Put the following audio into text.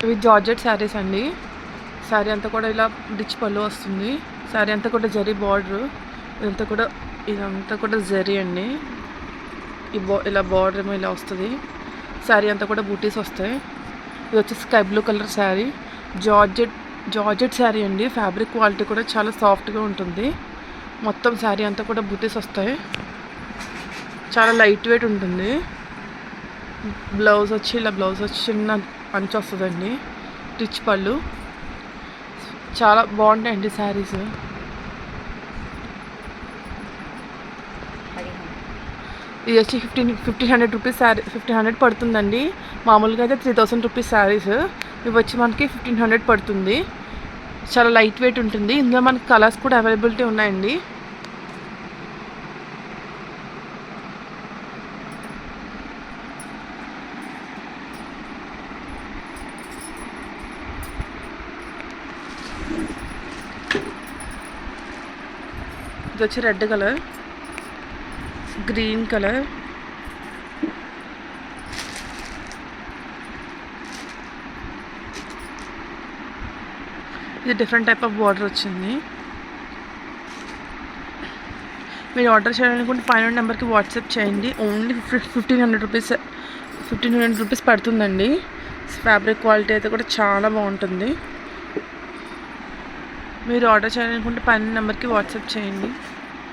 ఇవి జార్జెట్ శారీస్ అండి. శారీ అంతా కూడా ఇలా రిచ్ పళ్ళు వస్తుంది. శారీ అంతా కూడా జరీ బార్డర్, ఇదంతా కూడా జరీ అండి. ఇలా బార్డర్ ఏమో ఇలా వస్తుంది. శారీ అంతా కూడా బూటీస్ వస్తాయి. ఇది వచ్చి sky blue colour sari, georgette sari అండి. ఫ్యాబ్రిక్ క్వాలిటీ కూడా చాలా సాఫ్ట్గా ఉంటుంది. మొత్తం శారీ అంతా కూడా బూటీస్ వస్తాయి. చాలా లైట్ వెయిట్ ఉంటుంది. బ్లౌజ్ వచ్చి చిన్న పంచ వస్తుందండి. రిచ్ పళ్ళు, చాలా బాగుంటాయండి శారీస్. ఇది వచ్చి 1500 రూపీస్ శారీ, 1500 పడుతుందండి. మామూలుగా అయితే 3000 రూపీస్ శారీస్. ఇవి వచ్చి మనకి 1500 పడుతుంది. చాలా లైట్ వెయిట్ ఉంటుంది. ఇందులో మనకి కలర్స్ కూడా అవైలబిలిటీ ఉన్నాయండి. ఇది వచ్చి రెడ్ కలర్, గ్రీన్ కలర్, ఇది డిఫరెంట్ టైప్ ఆఫ్ బార్డర్ వచ్చింది. మీరు ఆర్డర్ చేయాలనుకుంటే పైన నెంబర్కి వాట్సాప్ చేయండి. ఓన్లీ 1500 రూపీస్ పడుతుందండి. ఫ్యాబ్రిక్ క్వాలిటీ అయితే కూడా చాలా బాగుంటుంది. మీరు ఆర్డర్ చేయాలనుకుంటే పైన నెంబర్కి వాట్సాప్ చేయండి.